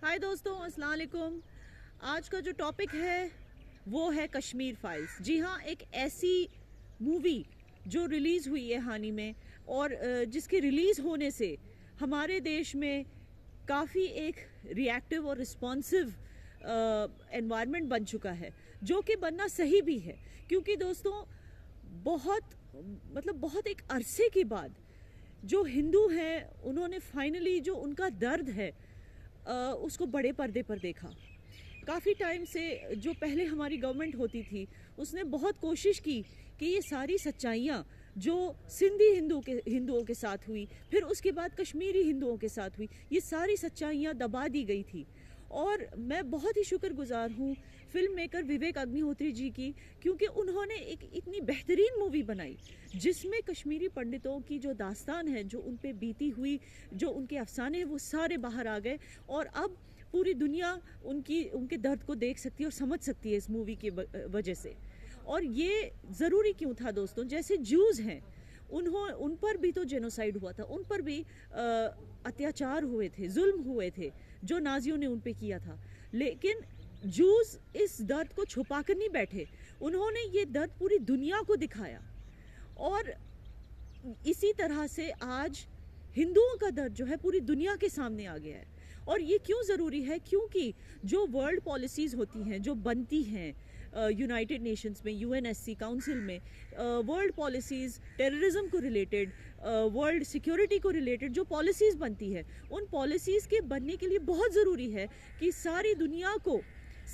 हाय दोस्तों, अस्सलाम वालेकुम। आज का जो टॉपिक है वो है कश्मीर फाइल्स। जी हाँ, एक ऐसी मूवी जो रिलीज़ हुई है हाल ही में और जिसके रिलीज़ होने से हमारे देश में काफ़ी एक रिएक्टिव और रिस्पॉन्सिव एनवायरनमेंट बन चुका है, जो कि बनना सही भी है। क्योंकि दोस्तों बहुत एक अरसे के बाद जो हिंदू हैं उन्होंने फाइनली जो उनका दर्द है उसको बड़े पर्दे पर देखा। काफ़ी टाइम से जो पहले हमारी गवर्नमेंट होती थी उसने बहुत कोशिश की कि ये सारी सच्चाइयाँ जो सिंधी हिंदुओं के साथ हुई, फिर उसके बाद कश्मीरी हिंदुओं के साथ हुई, ये सारी सच्चाइयाँ दबा दी गई थी। और मैं बहुत ही शुक्रगुजार हूँ फिल्म मेकर विवेक अग्निहोत्री जी की, क्योंकि उन्होंने एक इतनी बेहतरीन मूवी बनाई जिसमें कश्मीरी पंडितों की जो दास्तान है, जो उन पे बीती हुई, जो उनके अफसाने हैं, वो सारे बाहर आ गए। और अब पूरी दुनिया उनके दर्द को देख सकती है और समझ सकती है इस मूवी की वजह से। और ये ज़रूरी क्यों था दोस्तों? जैसे जूस हैं, उन पर भी तो जेनोसाइड हुआ था, उन पर भी अत्याचार हुए थे, जुल्म हुए थे जो नाजियों ने उन पे किया था। लेकिन जूस इस दर्द को छुपा कर नहीं बैठे, उन्होंने ये दर्द पूरी दुनिया को दिखाया। और इसी तरह से आज हिंदुओं का दर्द जो है पूरी दुनिया के सामने आ गया है। और ये क्यों ज़रूरी है? क्योंकि जो वर्ल्ड पॉलिसीज़ होती हैं, जो बनती हैं यूनाइटेड नेशंस में, यूएनएससी काउंसिल में, वर्ल्ड पॉलिसीज़ टेररिज्म को रिलेटेड, वर्ल्ड सिक्योरिटी को रिलेटेड जो पॉलिसीज़ बनती है, उन पॉलिसीज़ के बनने के लिए बहुत ज़रूरी है कि सारी दुनिया को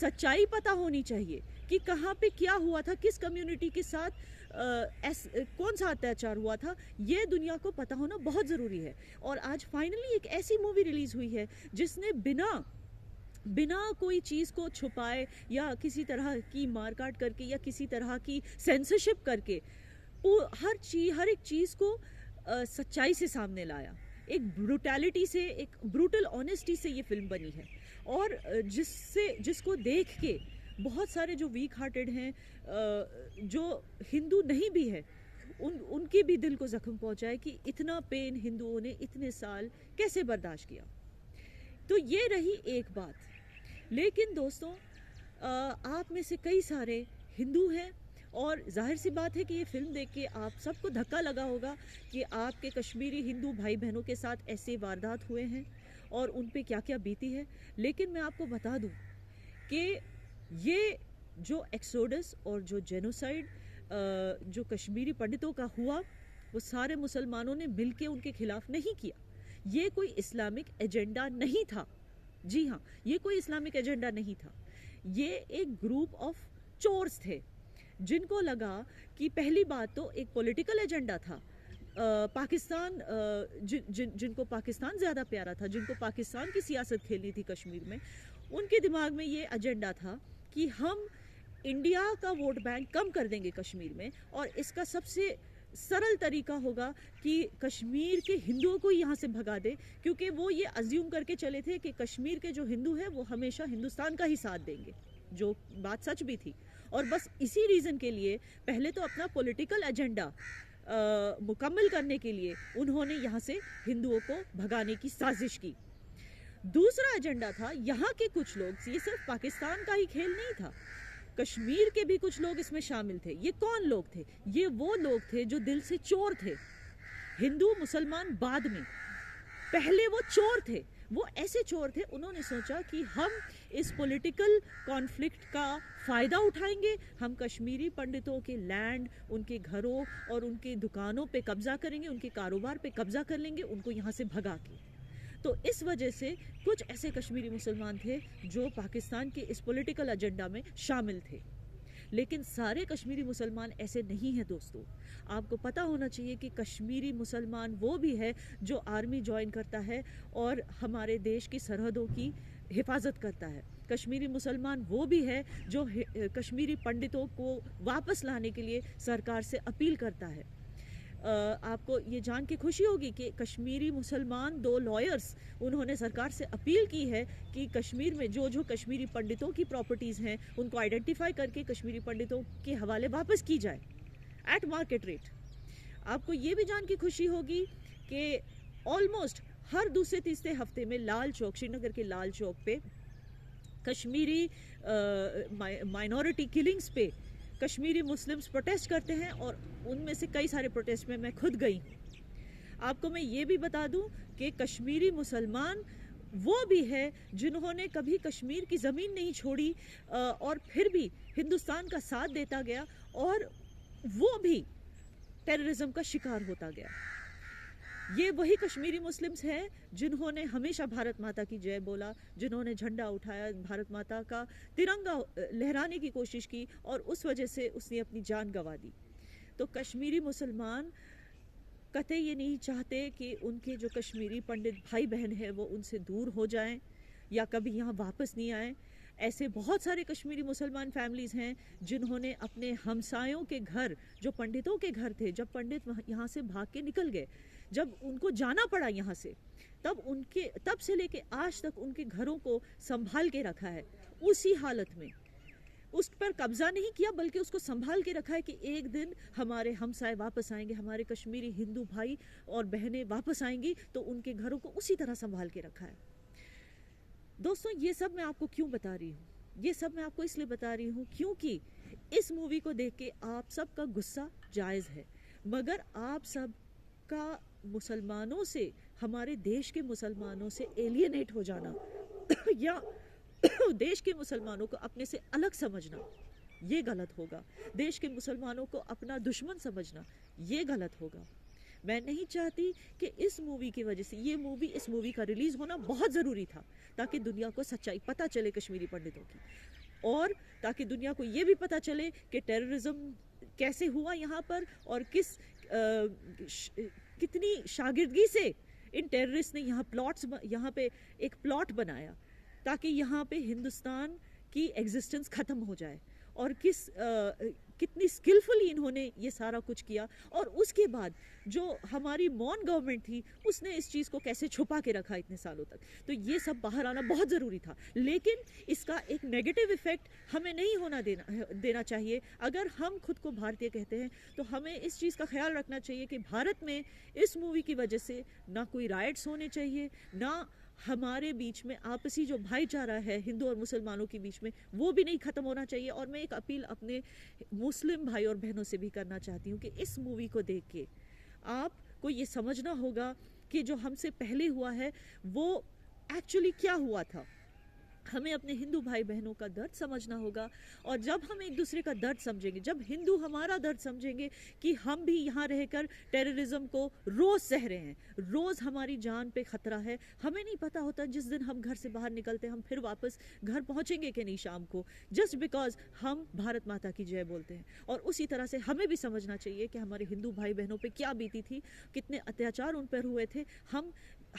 सच्चाई पता होनी चाहिए कि कहाँ पे क्या हुआ था, किस कम्युनिटी के साथ कौन सा अत्याचार हुआ था। ये दुनिया को पता होना बहुत ज़रूरी है। और आज फाइनली एक ऐसी मूवी रिलीज़ हुई है जिसने बिना कोई चीज़ को छुपाए या किसी तरह की मारकाट करके या किसी तरह की सेंसरशिप करके हर एक चीज़ को सच्चाई से सामने लाया। एक ब्रूटैलिटी से, एक ब्रूटल ऑनेस्टी से ये फिल्म बनी है। और जिसको देख के बहुत सारे जो वीक हार्टेड हैं, जो हिंदू नहीं भी है, उनके भी दिल को ज़ख्म पहुंचा है कि इतना पेन हिंदुओं ने इतने साल कैसे बर्दाश्त किया। तो ये रही एक बात। लेकिन दोस्तों, आप में से कई सारे हिंदू हैं और जाहिर सी बात है कि ये फिल्म देख के आप सबको धक्का लगा होगा कि आपके कश्मीरी हिंदू भाई बहनों के साथ ऐसे वारदात हुए हैं और उन पे क्या क्या बीती है। लेकिन मैं आपको बता दूं कि ये जो एक्सोडस और जो जेनोसाइड जो कश्मीरी पंडितों का हुआ, वो सारे मुसलमानों ने मिलके उनके खिलाफ नहीं किया। ये कोई इस्लामिक एजेंडा नहीं था। जी हाँ, ये कोई इस्लामिक एजेंडा नहीं था। ये एक ग्रुप ऑफ चोर्स थे जिनको लगा कि पहली बात तो एक पॉलिटिकल एजेंडा था। पाकिस्तान, जिनको पाकिस्तान ज़्यादा प्यारा था, जिनको पाकिस्तान की सियासत खेलनी थी कश्मीर में, उनके दिमाग में ये एजेंडा था कि हम इंडिया का वोट बैंक कम कर देंगे कश्मीर में, और इसका सबसे सरल तरीका होगा कि कश्मीर के हिंदुओं को यहाँ से भगा दे, क्योंकि वो ये अज्यूम करके चले थे कि कश्मीर के जो हिंदू हैं वो हमेशा हिंदुस्तान का ही साथ देंगे, जो बात सच भी थी। और बस इसी रीज़न के लिए पहले तो अपना पॉलिटिकल एजेंडा मुकम्मल करने के लिए उन्होंने यहाँ से हिंदुओं को भगाने की साजिश की। दूसरा एजेंडा था यहाँ के कुछ लोग, ये सिर्फ पाकिस्तान का ही खेल नहीं था, कश्मीर के भी कुछ लोग इसमें शामिल थे। ये कौन लोग थे? ये वो लोग थे जो दिल से चोर थे। हिंदू मुसलमान बाद में, पहले वो चोर थे। वो ऐसे चोर थे, उन्होंने सोचा कि हम इस पॉलिटिकल कॉन्फ्लिक्ट का फ़ायदा उठाएंगे, हम कश्मीरी पंडितों के लैंड, उनके घरों और उनकी दुकानों पे कब्ज़ा करेंगे, उनके कारोबार पे कब्ज़ा कर लेंगे, उनको यहाँ से भगा के। तो इस वजह से कुछ ऐसे कश्मीरी मुसलमान थे जो पाकिस्तान के इस पॉलिटिकल एजेंडा में शामिल थे। लेकिन सारे कश्मीरी मुसलमान ऐसे नहीं हैं दोस्तों। आपको पता होना चाहिए कि कश्मीरी मुसलमान वो भी है जो आर्मी ज्वाइन करता है और हमारे देश की सरहदों की हिफाजत करता है। कश्मीरी मुसलमान वो भी है जो कश्मीरी पंडितों को वापस लाने के लिए सरकार से अपील करता है। आपको ये जान के खुशी होगी कि कश्मीरी मुसलमान 2 लॉयर्स, उन्होंने सरकार से अपील की है कि कश्मीर में जो कश्मीरी पंडितों की प्रॉपर्टीज़ हैं उनको आइडेंटिफाई करके कश्मीरी पंडितों के हवाले वापस की जाए एट मार्केट रेट। आपको ये भी जान की खुशी होगी कि ऑलमोस्ट हर दूसरे तीसरे हफ्ते में लाल चौक, श्रीनगर के लाल चौक पे कश्मीरी माइनॉरिटी किलिंग्स पे कश्मीरी मुस्लिम्स प्रोटेस्ट करते हैं, और उनमें से कई सारे प्रोटेस्ट में मैं खुद गई हूँ। आपको मैं ये भी बता दूं कि कश्मीरी मुसलमान वो भी है जिन्होंने कभी कश्मीर की ज़मीन नहीं छोड़ी, और फिर भी हिंदुस्तान का साथ देता गया, और वो भी टेररिज्म का शिकार होता गया। ये वही कश्मीरी मुस्लिम्स हैं जिन्होंने हमेशा भारत माता की जय बोला, जिन्होंने झंडा उठाया, भारत माता का तिरंगा लहराने की कोशिश की, और उस वजह से उसने अपनी जान गंवा दी। तो कश्मीरी मुसलमान कतई ये नहीं चाहते कि उनके जो कश्मीरी पंडित भाई बहन हैं वो उनसे दूर हो जाएं या कभी यहाँ वापस नहीं आएं। ऐसे बहुत सारे कश्मीरी मुसलमान फैमिलीज़ हैं जिन्होंने अपने हमसायों के घर, जो पंडितों के घर थे, जब पंडित यहाँ से भाग के निकल गए, जब उनको जाना पड़ा यहाँ से, तब से लेके आज तक उनके घरों को संभाल के रखा है उसी हालत में। उस पर कब्जा नहीं किया, बल्कि उसको संभाल के रखा है कि एक दिन हमारे हमसाए वापस आएंगे, हमारे कश्मीरी हिंदू भाई और बहनें वापस आएंगी, तो उनके घरों को उसी तरह संभाल के रखा है। दोस्तों, ये सब मैं आपको क्यों बता रही हूँ? ये सब मैं आपको इसलिए बता रही हूँ क्योंकि इस मूवी को देख के आप सबका गुस्सा जायज़ है, मगर आप सब का मुसलमानों से, हमारे देश के मुसलमानों से एलियनेट हो जाना या देश के मुसलमानों को अपने से अलग समझना, ये गलत होगा। देश के मुसलमानों को अपना दुश्मन समझना, ये गलत होगा। मैं नहीं चाहती कि इस मूवी की वजह से, इस मूवी का रिलीज़ होना बहुत ज़रूरी था ताकि दुनिया को सच्चाई पता चले कश्मीरी पंडितों की, और ताकि दुनिया को ये भी पता चले कि टेररिज्म कैसे हुआ यहाँ पर, और कितनी शागिर्दगी से इन टेररिस्ट ने यहाँ पे एक प्लॉट बनाया ताकि यहाँ पे हिंदुस्तान की एग्जिस्टेंस ख़त्म हो जाए, और कितनी स्किलफुली इन्होंने ये सारा कुछ किया। और उसके बाद जो हमारी मौन गवर्नमेंट थी उसने इस चीज़ को कैसे छुपा के रखा इतने सालों तक। तो ये सब बाहर आना बहुत ज़रूरी था, लेकिन इसका एक नेगेटिव इफ़ेक्ट हमें नहीं होना देना चाहिए। अगर हम खुद को भारतीय कहते हैं तो हमें इस चीज़ का ख्याल रखना चाहिए कि भारत में इस मूवी की वजह से ना कोई राइट्स होने चाहिए, ना हमारे बीच में आपसी जो भाईचारा है हिंदू और मुसलमानों के बीच में, वो भी नहीं ख़त्म होना चाहिए। और मैं एक अपील अपने मुस्लिम भाई और बहनों से भी करना चाहती हूँ कि इस मूवी को देख के आपको ये समझना होगा कि जो हमसे पहले हुआ है वो एक्चुअली क्या हुआ था। हमें अपने हिंदू भाई बहनों का दर्द समझना होगा, और जब हम एक दूसरे का दर्द समझेंगे, जब हिंदू हमारा दर्द समझेंगे कि हम भी यहाँ रहकर टेररिज्म को रोज़ सह रहे हैं, रोज़ हमारी जान पे ख़तरा है, हमें नहीं पता होता जिस दिन हम घर से बाहर निकलते हम फिर वापस घर पहुँचेंगे कि नहीं शाम को, जस्ट बिकॉज हम भारत माता की जय बोलते हैं। और उसी तरह से हमें भी समझना चाहिए कि हमारे हिंदू भाई बहनों पर क्या बीती थी, कितने अत्याचार उन पर हुए थे।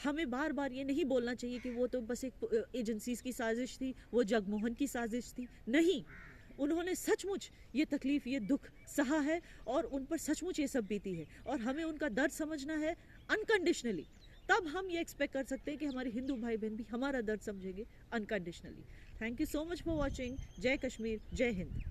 हमें बार बार ये नहीं बोलना चाहिए कि वो तो बस एक एजेंसीज की साजिश थी, वो जगमोहन की साजिश थी। नहीं, उन्होंने सचमुच ये तकलीफ़, ये दुख सहा है, और उन पर सचमुच ये सब बीती है, और हमें उनका दर्द समझना है अनकंडीशनली। तब हम ये एक्सपेक्ट कर सकते हैं कि हमारे हिंदू भाई बहन भी हमारा दर्द समझेंगे unconditionally. Thank you so much for watching. जय कश्मीर, जय हिंद।